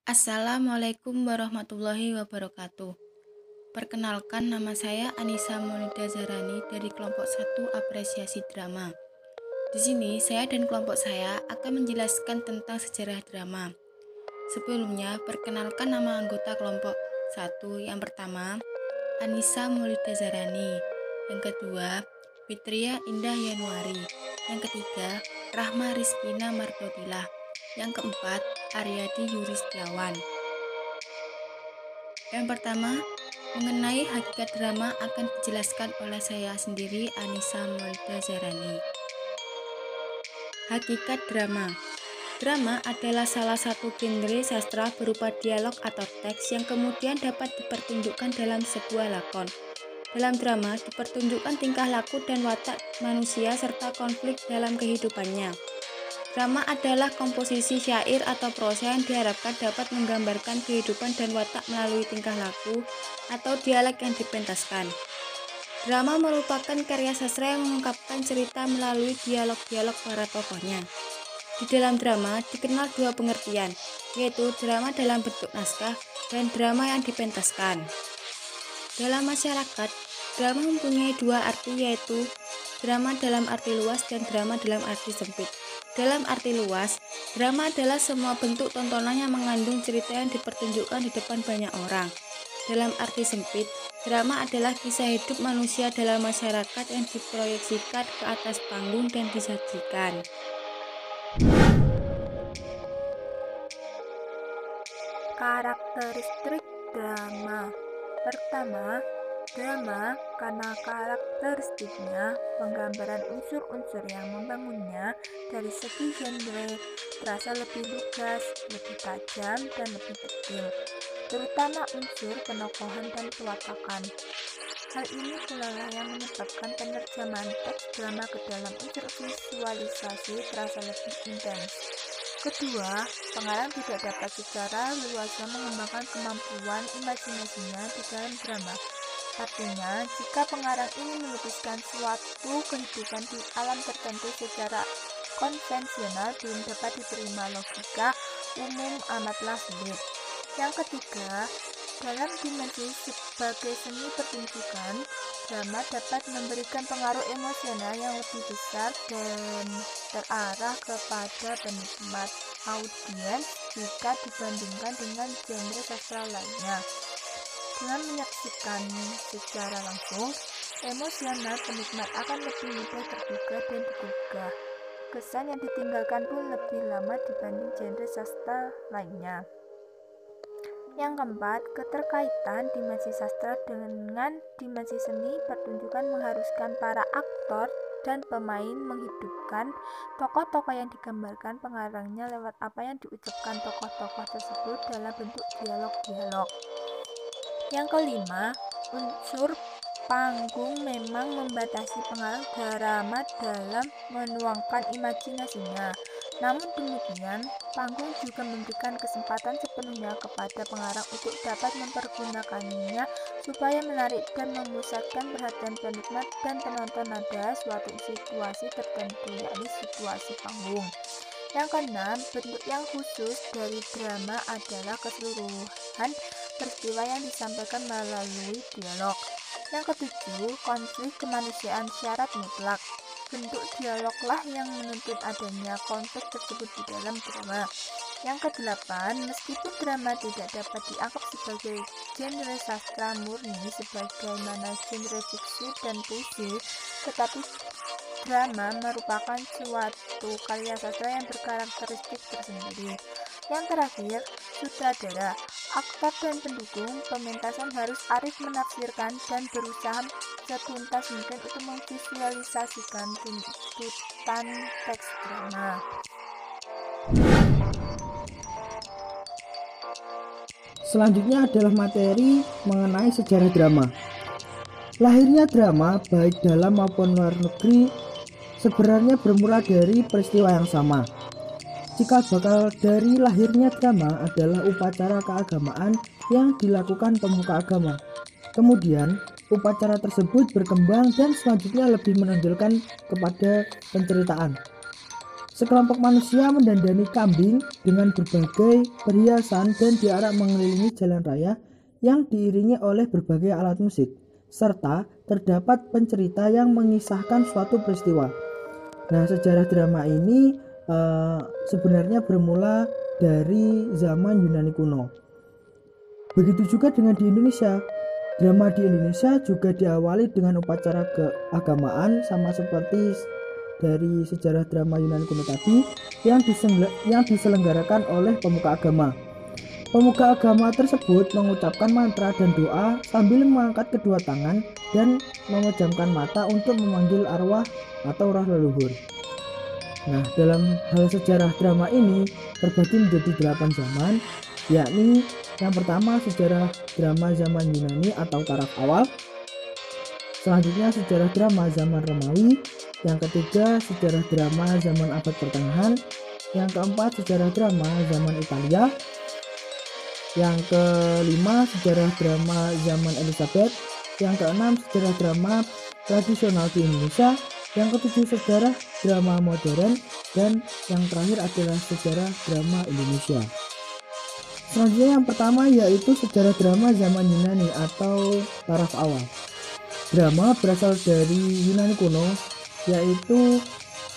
Assalamualaikum warahmatullahi wabarakatuh. Perkenalkan, nama saya Anissa Monida Zarani dari kelompok 1 Apresiasi Drama. Di sini saya dan kelompok saya akan menjelaskan tentang sejarah drama. Sebelumnya, perkenalkan nama anggota kelompok 1. Yang pertama, Anissa Monida Zarani. Yang kedua, Fitria Indah Yanuari. Yang ketiga, Rahma Rizkina Martotilah. Yang keempat, Aryadi Yuristiawan. Yang pertama, mengenai hakikat drama akan dijelaskan oleh saya sendiri, Anissa Monida Zarani. Hakikat drama. Drama adalah salah satu genre sastra berupa dialog atau teks yang kemudian dapat dipertunjukkan dalam sebuah lakon. Dalam drama dipertunjukkan tingkah laku dan watak manusia serta konflik dalam kehidupannya. Drama adalah komposisi syair atau prosa yang diharapkan dapat menggambarkan kehidupan dan watak melalui tingkah laku atau dialek yang dipentaskan. Drama merupakan karya sastra yang mengungkapkan cerita melalui dialog-dialog para tokohnya. Di dalam drama dikenal dua pengertian, yaitu drama dalam bentuk naskah dan drama yang dipentaskan. Dalam masyarakat, drama mempunyai dua arti, yaitu drama dalam arti luas dan drama dalam arti sempit. Dalam arti luas, drama adalah semua bentuk tontonan yang mengandung cerita yang dipertunjukkan di depan banyak orang. Dalam arti sempit, drama adalah kisah hidup manusia dalam masyarakat yang diproyeksikan ke atas panggung dan disajikan. Karakteristik drama. Pertama, drama karena karakteristiknya penggambaran unsur-unsur yang membangunnya dari segi genre terasa lebih lugas, lebih tajam, dan lebih detail, terutama unsur penokohan dan pewatakan. Hal ini pula yang menyebabkan penerjemahan teks drama ke dalam unsur visualisasi terasa lebih intens. Kedua, pengarang tidak dapat secara luasnya mengembangkan kemampuan imajinasinya di dalam drama. Artinya, jika pengarang ingin melukiskan suatu kehidupan di alam tertentu secara konvensional, belum dapat diterima logika umum amatlah sulit. Yang ketiga, dalam dimensi sebagai seni pertunjukan, drama dapat memberikan pengaruh emosional yang lebih besar dan terarah kepada penikmat audiens jika dibandingkan dengan genre sastra lainnya. Dengan menyaksikan secara langsung, emosional penikmat akan lebih mudah tergugah dan digugah. Kesan yang ditinggalkan pun lebih lama dibanding genre sastra lainnya. Yang keempat, keterkaitan dimensi sastra dengan dimensi seni pertunjukan mengharuskan para aktor dan pemain menghidupkan tokoh-tokoh yang digambarkan pengarangnya lewat apa yang diucapkan tokoh-tokoh tersebut dalam bentuk dialog-dialog. Yang kelima, unsur panggung memang membatasi pengarang drama dalam menuangkan imajinasinya. Namun demikian, panggung juga memberikan kesempatan sepenuhnya kepada pengarang untuk dapat mempergunakannya supaya menarik dan memusatkan perhatian penikmat dan penonton pada suatu situasi tertentu, yakni situasi panggung. Yang keenam, bentuk yang khusus dari drama adalah keseluruhan peristiwa yang disampaikan melalui dialog. Yang ketujuh, konflik kemanusiaan syarat mutlak. Bentuk dialoglah yang menuntut adanya konflik tersebut di dalam drama. Yang kedelapan, meskipun drama tidak dapat dianggap sebagai genre sastra murni sebagaimana genre fiksi dan puisi, tetapi drama merupakan suatu karya sastra yang berkarakteristik tersendiri. Yang terakhir, sutradara, aktor dan pendukung pementasan harus arif menafsirkan dan berusaha setuntas mungkin untuk memvisualisasikan tuntutan teks drama. Selanjutnya adalah materi mengenai sejarah drama. Lahirnya drama baik dalam maupun luar negeri sebenarnya bermula dari peristiwa yang sama. Cikal bakal dari lahirnya drama adalah upacara keagamaan yang dilakukan pemuka agama. Kemudian, upacara tersebut berkembang dan selanjutnya lebih menonjolkan kepada penceritaan. Sekelompok manusia mendandani kambing dengan berbagai perhiasan dan diarak mengelilingi jalan raya yang diiringi oleh berbagai alat musik, serta terdapat pencerita yang mengisahkan suatu peristiwa. Nah, sejarah drama ini sebenarnya bermula dari zaman Yunani kuno. Begitu juga dengan di Indonesia. Drama di Indonesia juga diawali dengan upacara keagamaan sama seperti dari sejarah drama Yunani kuno tadi yang diselenggarakan oleh pemuka agama. Pemuka agama tersebut mengucapkan mantra dan doa sambil mengangkat kedua tangan dan memejamkan mata untuk memanggil arwah atau roh leluhur. Nah, dalam hal sejarah drama ini terbagi menjadi 8 zaman, yakni yang pertama sejarah drama zaman Yunani atau taraf awal, selanjutnya sejarah drama zaman Romawi, yang ketiga sejarah drama zaman abad pertengahan, yang keempat sejarah drama zaman Italia, yang kelima sejarah drama zaman Elizabeth, yang keenam sejarah drama tradisional di Indonesia, yang ketujuh sejarah drama modern, dan yang terakhir adalah sejarah drama Indonesia. Selanjutnya yang pertama yaitu sejarah drama zaman Yunani atau taraf awal. Drama berasal dari Yunani kuno yaitu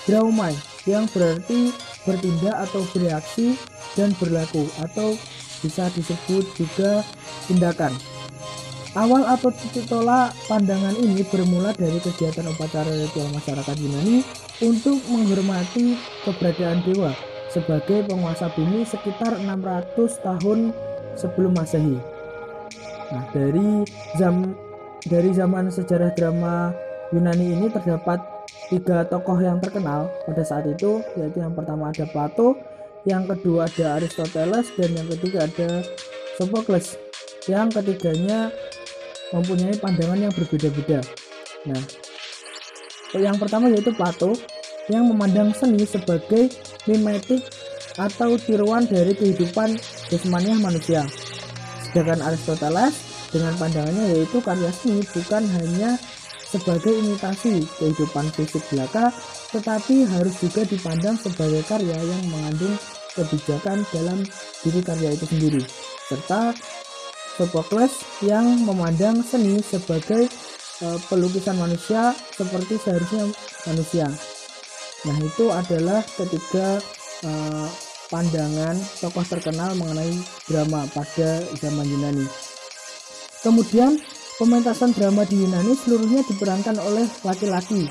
draumai yang berarti bertindak atau bereaksi dan berlaku atau bisa disebut juga tindakan. Awal atau titik tolak pandangan ini bermula dari kegiatan upacara ritual masyarakat Yunani untuk menghormati keberadaan dewa sebagai penguasa bumi sekitar 600 tahun sebelum Masehi. Nah, dari zaman sejarah drama Yunani ini terdapat 3 tokoh yang terkenal pada saat itu, yaitu yang pertama ada Plato, yang kedua ada Aristoteles, dan yang ketiga ada Sophocles. Yang ketiganya mempunyai pandangan yang berbeda-beda. Nah, yang pertama yaitu Plato yang memandang seni sebagai mimetik atau tiruan dari kehidupan jasmaniah manusia. Sedangkan Aristoteles dengan pandangannya yaitu karya seni bukan hanya sebagai imitasi kehidupan fisik belaka, tetapi harus juga dipandang sebagai karya yang mengandung kebijakan dalam diri karya itu sendiri. Serta Sophocles yang memandang seni sebagai pelukisan manusia seperti seharusnya manusia. Nah, itu adalah ketiga pandangan tokoh terkenal mengenai drama pada zaman Yunani. Kemudian pementasan drama di Yunani seluruhnya diperankan oleh laki-laki.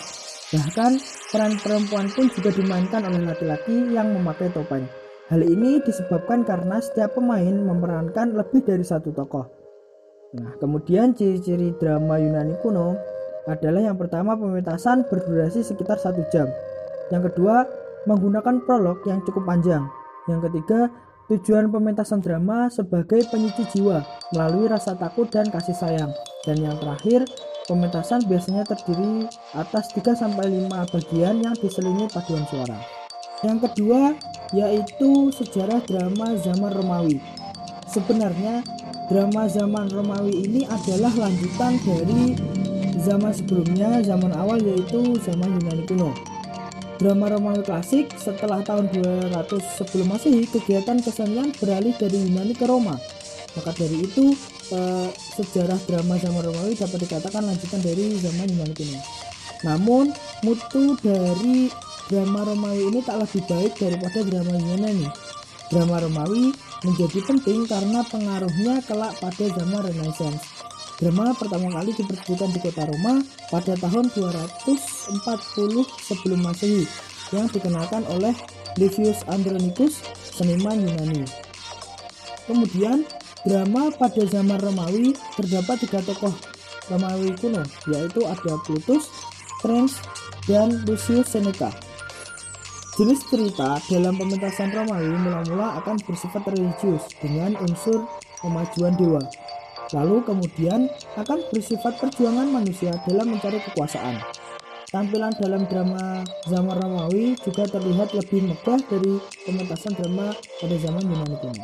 Bahkan peran perempuan pun juga dimainkan oleh laki-laki yang memakai topeng. Hal ini disebabkan karena setiap pemain memerankan lebih dari satu tokoh. Nah, kemudian ciri-ciri drama Yunani kuno adalah yang pertama pementasan berdurasi sekitar 1 jam. Yang kedua, menggunakan prolog yang cukup panjang. Yang ketiga, tujuan pementasan drama sebagai penyuci jiwa melalui rasa takut dan kasih sayang. Dan yang terakhir, pementasan biasanya terdiri atas 3-5 bagian yang diselingi paduan suara. Yang kedua, yaitu sejarah drama zaman Romawi. Sebenarnya, drama zaman Romawi ini adalah lanjutan dari zaman sebelumnya, zaman awal yaitu zaman Yunani kuno. Drama Romawi klasik setelah tahun 200 sebelum Masehi, kegiatan kesenian beralih dari Yunani ke Roma. Maka dari itu, sejarah drama zaman Romawi dapat dikatakan lanjutan dari zaman Yunani kuno. Namun, mutu dari drama Romawi ini tak lebih baik daripada drama Yunani. Drama Romawi menjadi penting karena pengaruhnya kelak pada zaman Renaissance. Drama pertama kali dipersembahkan di kota Roma pada tahun 240 sebelum Masehi yang dikenalkan oleh Livius Andronicus, seniman Yunani. Kemudian drama pada zaman Romawi terdapat 3 tokoh Romawi kuno, yaitu ada Plutus, Terence, dan Lucius Seneca. Jenis cerita dalam pementasan Romawi mula-mula akan bersifat religius dengan unsur pemajuan dewa. Lalu kemudian akan bersifat perjuangan manusia dalam mencari kekuasaan. Tampilan dalam drama zaman Romawi juga terlihat lebih megah dari pementasan drama pada zaman Yunani kuno.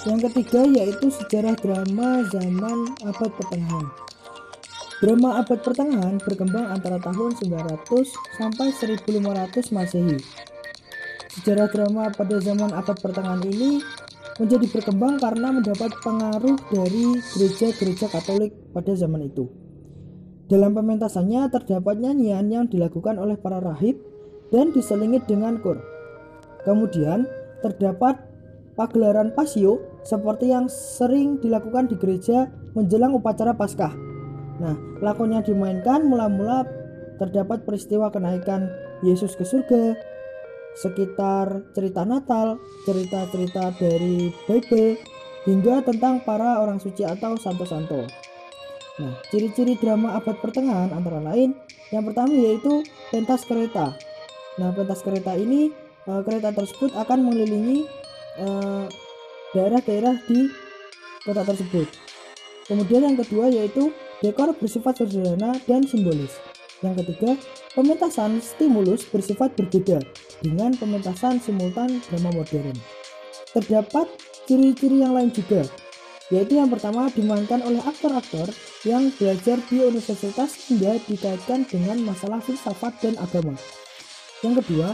Yang ketiga yaitu sejarah drama zaman abad pertengahan. Drama abad pertengahan berkembang antara tahun 900 sampai 1500 Masehi. Sejarah drama pada zaman abad pertengahan ini menjadi berkembang karena mendapat pengaruh dari gereja-gereja Katolik pada zaman itu. Dalam pementasannya terdapat nyanyian yang dilakukan oleh para rahib dan diselingi dengan kor. Kemudian terdapat pagelaran pasio seperti yang sering dilakukan di gereja menjelang upacara Paskah. Nah, lakon yang dimainkan mula-mula terdapat peristiwa kenaikan Yesus ke surga, sekitar cerita Natal, cerita-cerita dari Bible, hingga tentang para orang suci atau santo-santo. Nah, ciri-ciri drama abad pertengahan antara lain yang pertama yaitu pentas kereta. Nah, pentas kereta ini kereta tersebut akan mengelilingi daerah-daerah di kota tersebut. Kemudian yang kedua yaitu dekor bersifat sederhana dan simbolis. Yang ketiga, pementasan stimulus bersifat berbeda dengan pementasan simultan drama modern. Terdapat ciri-ciri yang lain juga, yaitu yang pertama dimainkan oleh aktor-aktor yang belajar di universitas hingga dikaitkan dengan masalah filsafat dan agama. Yang kedua,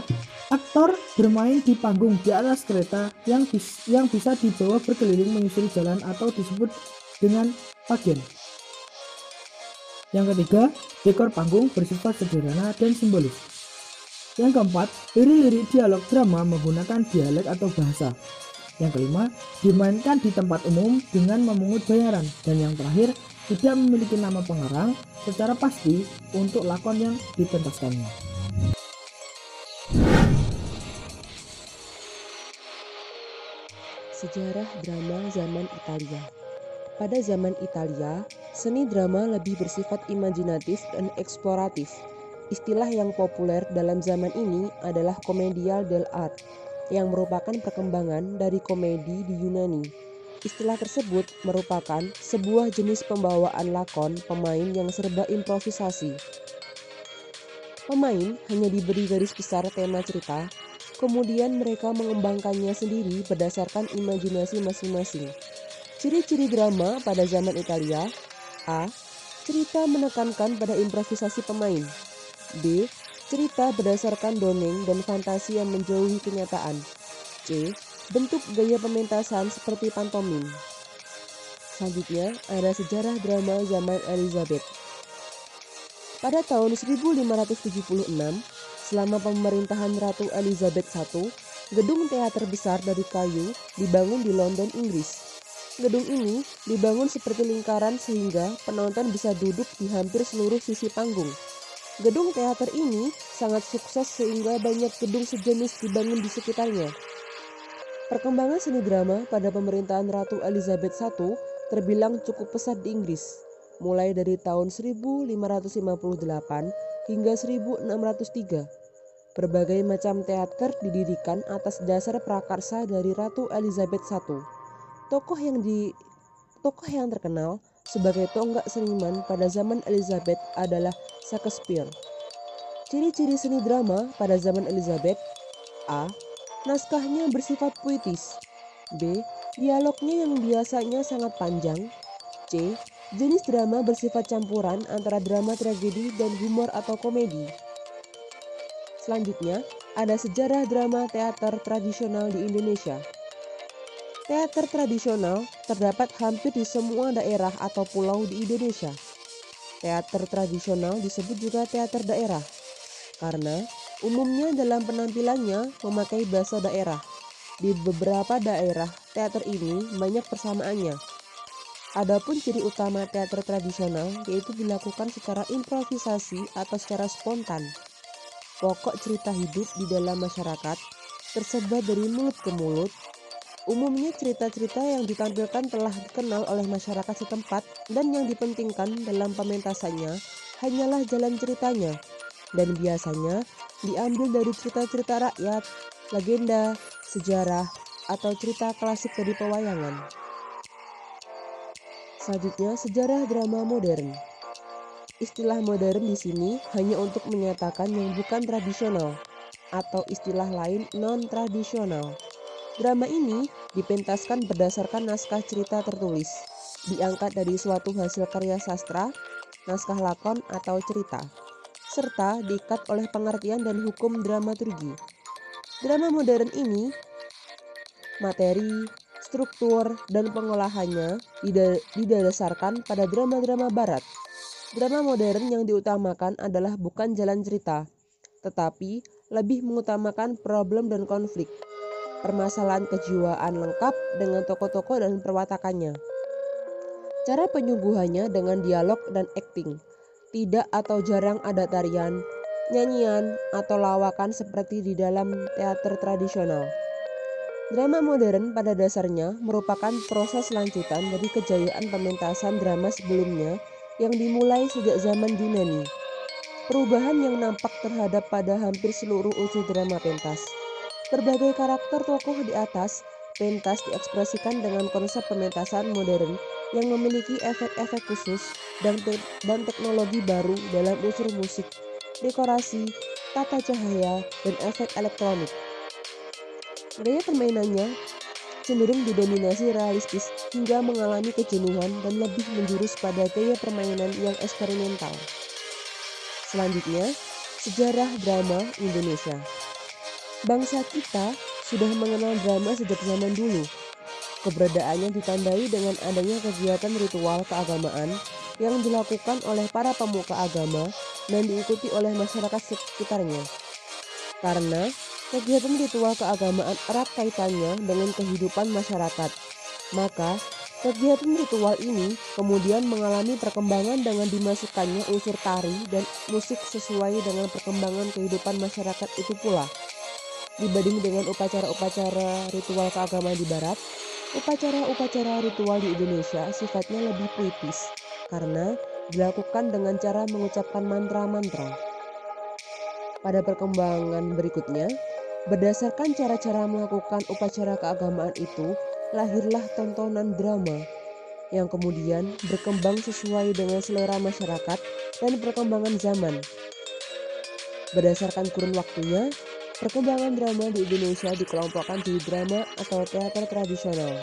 aktor bermain di panggung di atas kereta yang bisa dibawa berkeliling menyusuri jalan atau disebut dengan pagen. Yang ketiga, dekor panggung bersifat sederhana dan simbolis. Yang keempat, lirik-lirik dialog drama menggunakan dialek atau bahasa. Yang kelima, dimainkan di tempat umum dengan memungut bayaran. Dan yang terakhir, tidak memiliki nama pengarang secara pasti untuk lakon yang dipentaskannya. Sejarah drama zaman Italia. Pada zaman Italia, seni drama lebih bersifat imajinatif dan eksploratif. Istilah yang populer dalam zaman ini adalah commedia dell'arte, yang merupakan perkembangan dari komedi di Yunani. Istilah tersebut merupakan sebuah jenis pembawaan lakon pemain yang serba improvisasi. Pemain hanya diberi garis besar tema cerita, kemudian mereka mengembangkannya sendiri berdasarkan imajinasi masing-masing. Ciri-ciri drama pada zaman Italia: A. Cerita menekankan pada improvisasi pemain. B. Cerita berdasarkan dongeng dan fantasi yang menjauhi kenyataan. C. Bentuk gaya pementasan seperti pantomim. Selanjutnya ada sejarah drama zaman Elizabeth. Pada tahun 1576, selama pemerintahan Ratu Elizabeth I, gedung teater besar dari kayu dibangun di London, Inggris. Gedung ini dibangun seperti lingkaran sehingga penonton bisa duduk di hampir seluruh sisi panggung. Gedung teater ini sangat sukses sehingga banyak gedung sejenis dibangun di sekitarnya. Perkembangan seni drama pada pemerintahan Ratu Elizabeth I terbilang cukup pesat di Inggris, mulai dari tahun 1558 hingga 1603. Berbagai macam teater didirikan atas dasar prakarsa dari Ratu Elizabeth I. Tokoh yang terkenal sebagai tonggak seniman pada zaman Elizabeth adalah Shakespeare. Ciri-ciri seni drama pada zaman Elizabeth: A. Naskahnya bersifat puitis. B. Dialognya yang biasanya sangat panjang. C. Jenis drama bersifat campuran antara drama tragedi dan humor atau komedi. Selanjutnya, ada sejarah drama teater tradisional di Indonesia. Teater tradisional terdapat hampir di semua daerah atau pulau di Indonesia. Teater tradisional disebut juga teater daerah, karena umumnya dalam penampilannya memakai bahasa daerah. Di beberapa daerah, teater ini banyak persamaannya. Adapun ciri utama teater tradisional yaitu dilakukan secara improvisasi atau secara spontan. Pokok cerita hidup di dalam masyarakat tersebar dari mulut ke mulut. Umumnya cerita-cerita yang ditampilkan telah dikenal oleh masyarakat setempat dan yang dipentingkan dalam pementasannya hanyalah jalan ceritanya, dan biasanya diambil dari cerita-cerita rakyat, legenda, sejarah, atau cerita klasik dari pewayangan. Selanjutnya, sejarah drama modern. Istilah modern di sini hanya untuk menyatakan yang bukan tradisional, atau istilah lain non-tradisional. Drama ini dipentaskan berdasarkan naskah cerita tertulis, diangkat dari suatu hasil karya sastra, naskah lakon atau cerita, serta diikat oleh pengertian dan hukum dramaturgi. Drama modern ini, materi, struktur, dan pengolahannya didasarkan pada drama-drama barat. Drama modern yang diutamakan adalah bukan jalan cerita, tetapi lebih mengutamakan problem dan konflik, permasalahan kejiwaan lengkap dengan tokoh-tokoh dan perwatakannya. Cara penyungguhannya dengan dialog dan akting, tidak atau jarang ada tarian, nyanyian, atau lawakan seperti di dalam teater tradisional. Drama modern pada dasarnya merupakan proses lanjutan dari kejayaan pementasan drama sebelumnya yang dimulai sejak zaman Yunani. Perubahan yang nampak terhadap pada hampir seluruh unsur drama pentas. Berbagai karakter tokoh di atas pentas diekspresikan dengan konsep pementasan modern yang memiliki efek-efek khusus dan teknologi baru dalam unsur musik, dekorasi, tata cahaya, dan efek elektronik. Gaya permainannya cenderung didominasi realistis hingga mengalami kejenuhan dan lebih menjurus pada gaya permainan yang eksperimental. Selanjutnya, sejarah drama Indonesia. Bangsa kita sudah mengenal drama sejak zaman dulu. Keberadaannya ditandai dengan adanya kegiatan ritual keagamaan yang dilakukan oleh para pemuka agama dan diikuti oleh masyarakat sekitarnya. Karena kegiatan ritual keagamaan erat kaitannya dengan kehidupan masyarakat, maka kegiatan ritual ini kemudian mengalami perkembangan dengan dimasukkannya unsur tari dan musik sesuai dengan perkembangan kehidupan masyarakat itu pula. Dibanding dengan upacara-upacara ritual keagamaan di barat, upacara-upacara ritual di Indonesia sifatnya lebih puitis karena dilakukan dengan cara mengucapkan mantra-mantra. Pada perkembangan berikutnya, berdasarkan cara-cara melakukan upacara keagamaan itu, lahirlah tontonan drama yang kemudian berkembang sesuai dengan selera masyarakat dan perkembangan zaman. Berdasarkan kurun waktunya, perkembangan drama di Indonesia dikelompokkan jadi drama atau teater tradisional,